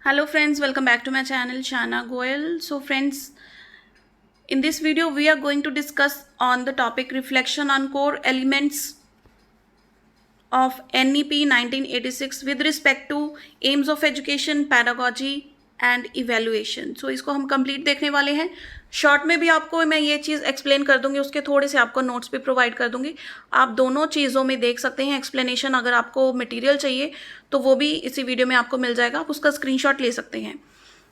Hello friends, welcome back to my channel Shana Goel. So friends, in this video we are going to discuss on the topic reflection on core elements of NEP 1986 with respect to aims of education, pedagogy and evaluation. So इसको हम complete देखने वाले हैं. Short में भी आपको मैं ये चीज़ एक्सप्लेन कर दूंगी, उसके थोड़े से आपको नोट्स भी प्रोवाइड कर दूंगी. आप दोनों चीज़ों में देख सकते हैं एक्सप्लेनेशन. अगर आपको मटेरियल चाहिए तो वो भी इसी वीडियो में आपको मिल जाएगा, आप उसका स्क्रीनशॉट ले सकते हैं.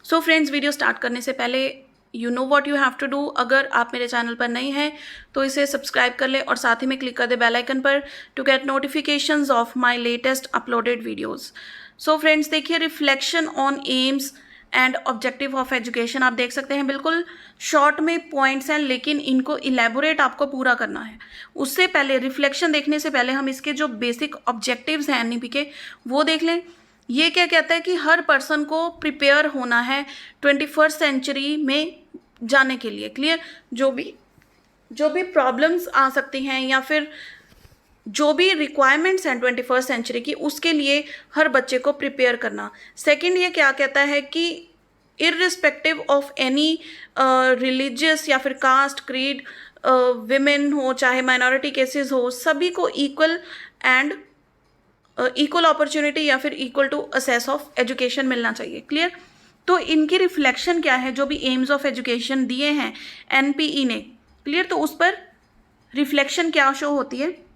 सो फ्रेंड्स, वीडियो स्टार्ट करने से पहले you know what you have to do. अगर आप मेरे चैनल पर नए हैं तो इसे सब्सक्राइब कर ले और साथ ही में क्लिक कर दे बेल आइकन पर to get notifications of my latest uploaded videos. So friends, देखिए reflection on aims and objective of education. आप देख सकते हैं बिल्कुल शॉर्ट में पॉइंट्स हैं, लेकिन इनको इलेबोरेट आपको पूरा करना है. उससे पहले रिफ्लेक्शन देखने से पहले हम इसके जो बेसिक ऑब्जेक्टिव्स हैं एनईपी के वो देख लें. ये क्या कहता है कि हर पर्सन को प्रिपेयर होना है 21st सेंचुरी में जाने के लिए. क्लियर. जो भी प्रॉब्लम्स आ सकती हैं या फिर जो भी रिक्वायरमेंट्स हैं 21st सेंचुरी की, उसके लिए हर बच्चे को प्रिपेयर करना. सेकंड, ये क्या कहता है कि इररिस्पेक्टिव ऑफ एनी रिलीजियस या फिर कास्ट, क्रीड, विमेन हो चाहे माइनॉरिटी केसेस हो, सभी को इक्वल अपॉर्चुनिटी या फिर equal to access of education मिलना चाहिए. क्लियर. तो इनकी रिफ्लेक्शन क्या है, जो भी एम्स ऑफ एजुकेशन दिए हैं एनपीई ने. क्लियर. तो उस पर रिफ्लेक्शन क्या शो होती है.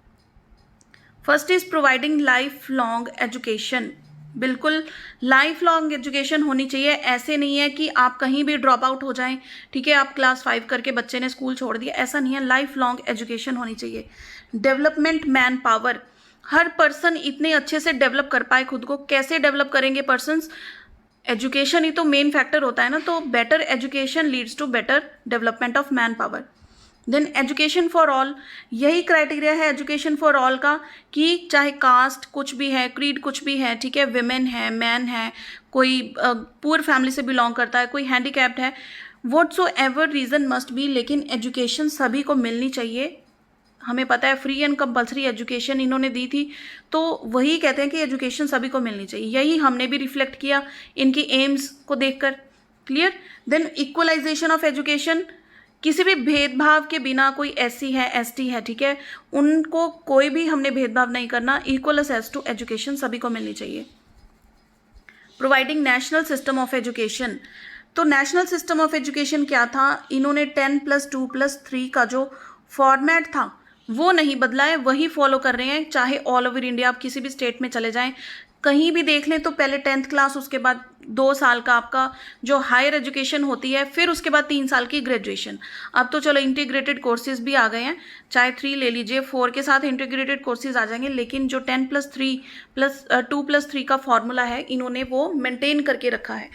First is providing life long education. बिल्कुल लाइफ लॉन्ग एजुकेशन होनी चाहिए. ऐसे नहीं है कि आप कहीं भी ड्रॉप आउट हो जाएं, ठीक है, आप क्लास 5 करके बच्चे ने स्कूल छोड़ दिया, ऐसा नहीं है. लाइफ लॉन्ग एजुकेशन होनी चाहिए. Development man power. हर पर्सन इतने अच्छे से डेवलप कर पाए खुद को. कैसे डेवलप करेंगे पर्सन्स? एजुकेशन ही तो मेन फैक्टर होता है ना. तो better education leads to better development of manpower. Then education for all. यही क्राइटेरिया है एजुकेशन फॉर ऑल का कि चाहे कास्ट कुछ भी है, क्रीड कुछ भी है, ठीक है, विमेन है, मैन है, कोई पुअर फैमिली से बिलोंग करता है, कोई हैंडीकैप्ड है, व्हाटसोएवर रीज़न मस्ट बी, लेकिन एजुकेशन सभी को मिलनी चाहिए. हमें पता है फ्री एंड कंपल्सरी एजुकेशन इन्होंने दी थी, तो वही कहते हैं कि एजुकेशन सभी को मिलनी चाहिए. यही हमने भी रिफ्लेक्ट किया इनकी एम्स को देखकर. Clear. Then equalisation of education. किसी भी भेदभाव के बिना, कोई एससी है, एसटी है, ठीक है, उनको कोई भी हमने भेदभाव नहीं करना. इक्वल एक्सेस टू एजुकेशन सभी को मिलनी चाहिए. Providing national system of education. तो नेशनल सिस्टम ऑफ एजुकेशन क्या था, इन्होंने 10+2+3 का जो फॉर्मेट था वो नहीं बदला है, वही फॉलो कर रहे हैं. चाहे ऑल ओवर इंडिया आप किसी भी स्टेट में चले जाएं, कहीं भी देख लें, तो पहले 10th क्लास, उसके बाद 2 साल का आपका जो हायर एजुकेशन होती है, फिर उसके बाद 3 साल की ग्रेजुएशन. अब तो चलो इंटीग्रेटेड कोर्सेज भी आ गए हैं, चाहे 3 ले लीजिए, 4 के साथ इंटीग्रेटेड कोर्सेज आ जाएंगे, लेकिन जो 10+3+2+3 का फॉर्मूला है इन्होंने वो मेंटेन करके रखा है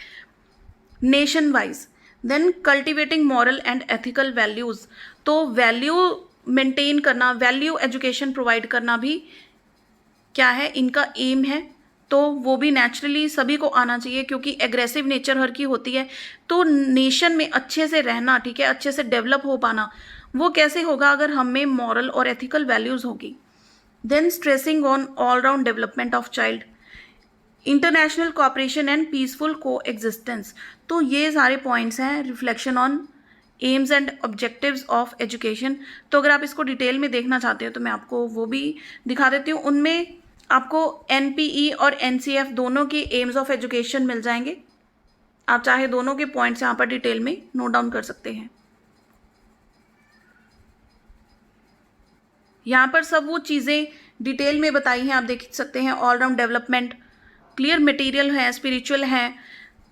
nation wise. Then cultivating moral and ethical values. तो वैल्यू मेंटेन करना, वैल्यू एजुकेशन प्रोवाइड करना भी क्या है, इनका एम है. तो वो भी नेचुरली सभी को आना चाहिए, क्योंकि एग्रेसिव नेचर हर की होती है. तो नेशन में अच्छे से रहना, ठीक है, अच्छे से डेवलप हो पाना, वो कैसे होगा अगर हम में मॉरल और एथिकल वैल्यूज़ होगी. Then stressing on all round development of child. International cooperation and peaceful coexistence. तो ये सारे पॉइंट्स हैं reflection on aims and objectives of education. तो अगर आप इसको डिटेल में देखना चाहते हो तो मैं आपको वो भी दिखा देती हूँ. उनमें आपको एनपीई और एनसीएफ दोनों की एम्स ऑफ एजुकेशन मिल जाएंगे. आप चाहे दोनों के पॉइंट्स यहाँ पर डिटेल में नोट डाउन कर सकते हैं. यहाँ पर सब वो चीज़ें डिटेल में बताई हैं, आप देख सकते हैं. ऑलराउंड डेवलपमेंट, क्लियर, मटेरियल है, स्पिरिचुअल है,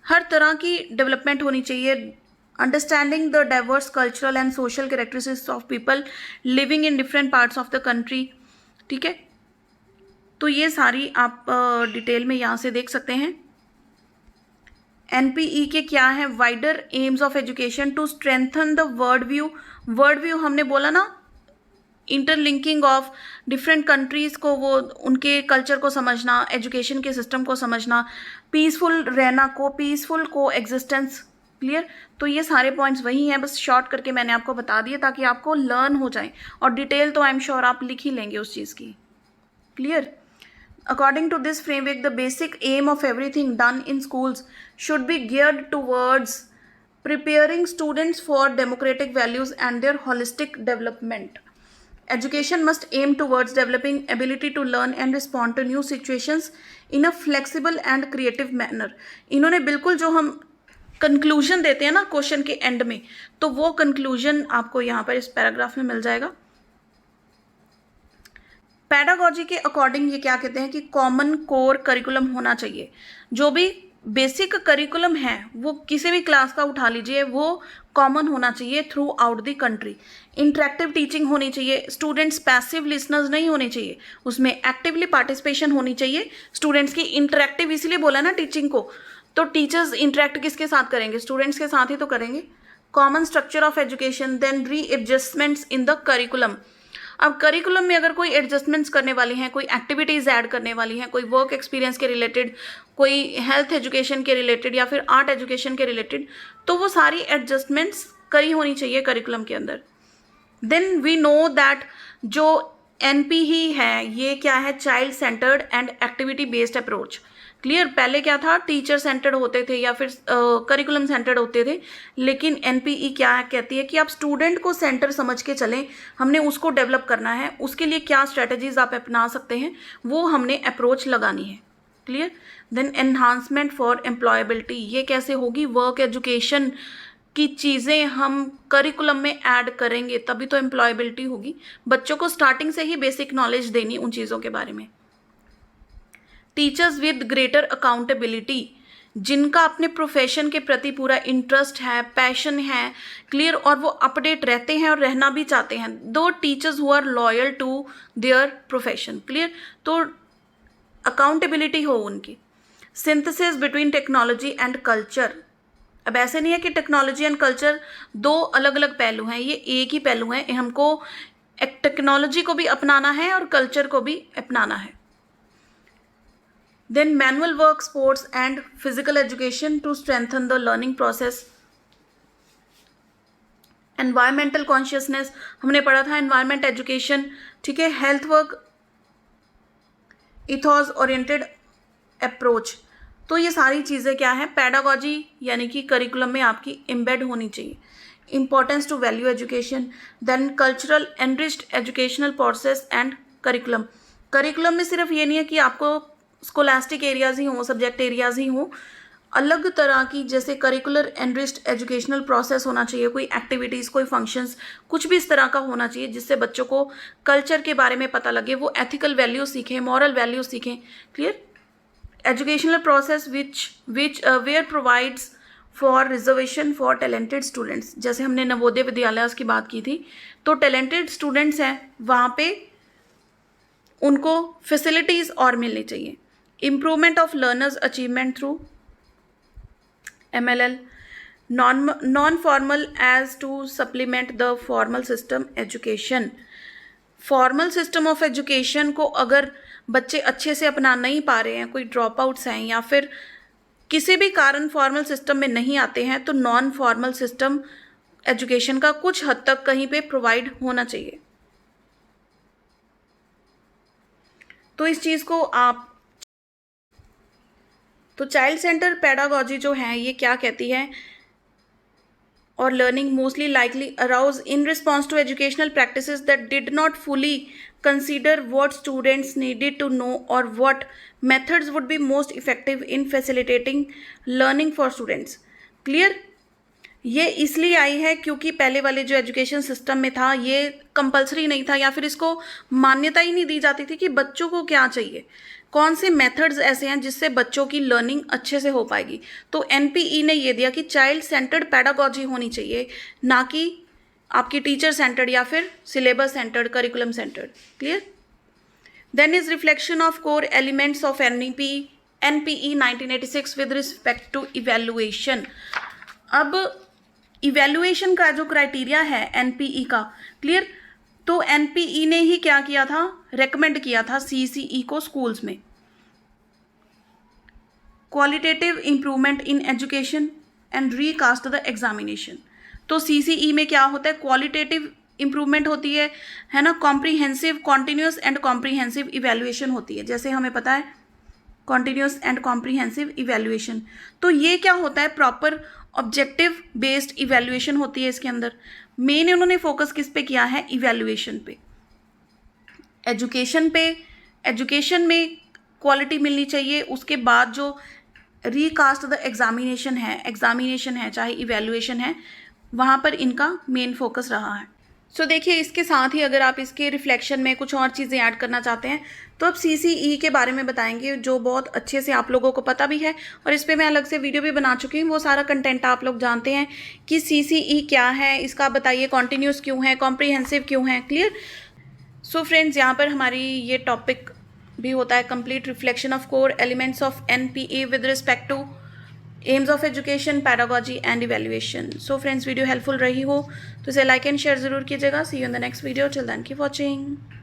हर तरह की डेवलपमेंट होनी चाहिए. Understanding the diverse cultural and social characteristics of people living in different parts of the country. ठीक है. तो ये सारी आप डिटेल में यहाँ से देख सकते हैं. एनपीई के क्या है, wider aims of education to strengthen the world view. World view हमने बोला ना, इंटरलिंकिंग ऑफ डिफरेंट कंट्रीज़ को, वो उनके कल्चर को समझना, एजुकेशन के सिस्टम को समझना, पीसफुल रहना को, पीसफुल को एग्जिस्टेंस. क्लियर. तो ये सारे पॉइंट्स वही हैं, बस शॉर्ट करके मैंने आपको बता दिए ताकि आपको लर्न हो जाए, और डिटेल तो आई एम श्योर आप लिख ही लेंगे उस चीज़ की. Clear. According to this framework, the basic aim of everything done in schools should be geared towards preparing students for democratic values and their holistic development. Education must aim towards developing ability to learn and respond to new situations in a flexible and creative manner. इन्होंने बिल्कुल जो हम conclusion देते हैं ना question के and में, तो वो कंक्लूजन आपको यहाँ पर इस पैराग्राफ में मिल जाएगा. पैडागॉजी के अकॉर्डिंग ये क्या कहते हैं कि कॉमन कोर करिकुलम होना चाहिए. जो भी बेसिक करिकुलम है वो किसी भी क्लास का उठा लीजिए, वो कॉमन होना चाहिए through out the country. Interactive teaching होनी चाहिए. स्टूडेंट्स पैसिव लिसनर्स नहीं होने चाहिए, उसमें एक्टिवली पार्टिसिपेशन होनी चाहिए स्टूडेंट्स की. इंटरेक्टिव इसलिए बोला ना टीचिंग को, तो टीचर्स इंटरेक्ट किसके साथ करेंगे? स्टूडेंट्स के साथ ही तो करेंगे. Common structure of education, then readjustments in the curriculum. अब करिकुलम में अगर कोई एडजस्टमेंट्स करने वाली हैं, कोई एक्टिविटीज़ ऐड करने वाली हैं, कोई वर्क एक्सपीरियंस के रिलेटेड, कोई हेल्थ एजुकेशन के रिलेटेड या फिर आर्ट एजुकेशन के रिलेटेड, तो वो सारी एडजस्टमेंट्स करी होनी चाहिए करिकुलम के अंदर. देन वी नो दैट जो एनपी ही है ये क्या है? Child centred and activity based approach. Clear? पहले क्या था? टीचर सेंटर्ड होते थे या फिर करिकुलम सेंटर्ड होते थे, लेकिन एनपीई क्या कहती है कि आप स्टूडेंट को सेंटर समझ के चलें. हमने उसको डेवलप करना है, उसके लिए क्या स्ट्रेटजीज आप अपना सकते हैं वो हमने अप्रोच लगानी है. Clear? Then enhancement for employability, ये कैसे होगी? वर्क एजुकेशन की चीज़ें हम करिकुलम में ऐड करेंगे तभी तो एम्प्लॉयबिलिटी होगी. बच्चों को स्टार्टिंग से ही बेसिक नॉलेज देनी उन चीज़ों के बारे में. टीचर्स विद ग्रेटर अकाउंटेबिलिटी, जिनका अपने प्रोफेशन के प्रति पूरा इंटरेस्ट है, पैशन है, क्लियर, और वो अपडेट रहते हैं और रहना भी चाहते हैं. To teachers who are loyal to their profession. Clear? तो अकाउंटेबिलिटी हो उनकी. Synthesis between technology and culture. अब ऐसे नहीं है कि टेक्नोलॉजी एंड कल्चर दो अलग अलग पहलू हैं, ये एक ही पहलू हैं. हमको टेक्नोलॉजी को भी अपनाना है और कल्चर को भी अपनाना है. Then manual work, sports and physical education to strengthen the learning process. Environmental consciousness हमने पढ़ा था, environment education, ठीक है. health work, ethos oriented approach. तो ये सारी चीज़ें क्या है? पैडागॉजी यानी कि करिकुलम में आपकी एम्बेड होनी चाहिए. Importance to value education, then cultural enriched educational process and curriculum. Curriculum में सिर्फ ये नहीं है कि आपको स्कोलास्टिक एरियाज़ ही हों, सब्जेक्ट एरियाज़ ही हों, अलग तरह की जैसे करिकुलर एनरिच्ड एजुकेशनल प्रोसेस होना चाहिए. कोई एक्टिविटीज़, कोई फंक्शंस, कुछ भी इस तरह का होना चाहिए जिससे बच्चों को कल्चर के बारे में पता लगे, वो एथिकल वैल्यू सीखें, मॉरल वैल्यू सीखें. Clear? Educational process which were provides for reservation for talented students. जैसे हमने नवोदय विद्यालय की बात की थी, तो टैलेंटेड स्टूडेंट्स हैं वहाँ पे उनको फैसिलिटीज़ और मिलनी चाहिए. Improvement of learners achievement through MLL, non formal as to supplement the formal system education. Formal system of education को अगर बच्चे अच्छे से अपना नहीं पा रहे हैं, कोई ड्रॉप आउट्स हैं या फिर किसी भी कारण फॉर्मल सिस्टम में नहीं आते हैं, तो नॉन फॉर्मल सिस्टम एजुकेशन का कुछ हद तक कहीं पे प्रोवाइड होना चाहिए. तो इस चीज़ को आप, तो चाइल्ड सेंटर पैडागॉजी जो है ये क्या कहती है? और learning mostly likely arouse in response to educational practices that did not fully consider what students needed to know और what methods would be most effective in facilitating learning for students. Clear? ये इसलिए आई है क्योंकि पहले वाले जो education system में था ये कंपलसरी नहीं था या फिर इसको मान्यता ही नहीं दी जाती थी कि बच्चों को क्या चाहिए, कौन से मेथड्स ऐसे हैं जिससे बच्चों की लर्निंग अच्छे से हो पाएगी. तो एनपीई ने ये दिया कि चाइल्ड सेंटर्ड पैडागॉजी होनी चाहिए, ना कि आपकी टीचर सेंटर्ड या फिर syllabus centred, curriculum centred. Clear? Then is reflection of core elements of NPE 1986 with respect to evaluation. अब इवेल्युएशन का जो क्राइटेरिया है एनपीई का, क्लियर, तो एनपीई ने ही क्या किया था? रेकमेंड किया था सीसीई को स्कूल्स में. Qualitative improvement in education and recast the examination. तो सीसीई में क्या होता है? क्वालिटेटिव इम्प्रूवमेंट होती है ना, comprehensive, continuous and comprehensive evaluation होती है, जैसे हमें पता है कॉन्टिन्यूस एंड कॉम्प्रीहेंसिव इवैल्यूएशन। तो ये क्या होता है, प्रॉपर ऑब्जेक्टिव बेस्ड इवैल्यूएशन होती है इसके अंदर। मेन उन्होंने फोकस किस पे किया है, इवैल्यूएशन पे, एजुकेशन पे। एजुकेशन में क्वालिटी मिलनी चाहिए, उसके बाद जो रिकास्ट द एग्जामिनेशन है चाहे इवैल्यूएशन है, वहाँ पर इनका मेन फोकस रहा है। सो देखिए, इसके साथ ही अगर आप इसके रिफ्लेक्शन में कुछ और चीज़ें ऐड करना चाहते हैं तो अब CCE के बारे में बताएंगे, जो बहुत अच्छे से आप लोगों को पता भी है और इस पर मैं अलग से वीडियो भी बना चुकी हूँ। वो सारा कंटेंट आप लोग जानते हैं कि CCE क्या है, इसका बताइए कॉन्टिन्यूस क्यों है, कॉम्प्रीहेंसिव क्यों है, क्लियर। सो फ्रेंड्स, यहाँ पर हमारी ये टॉपिक भी होता है complete reflection of core elements of NPE with respect to aims of education, pedagogy and evaluation. So friends, video helpful रही हो तो इसे लाइक एंड शेयर ज़रूर कीजिएगा। See you in the next video, till then keep watching.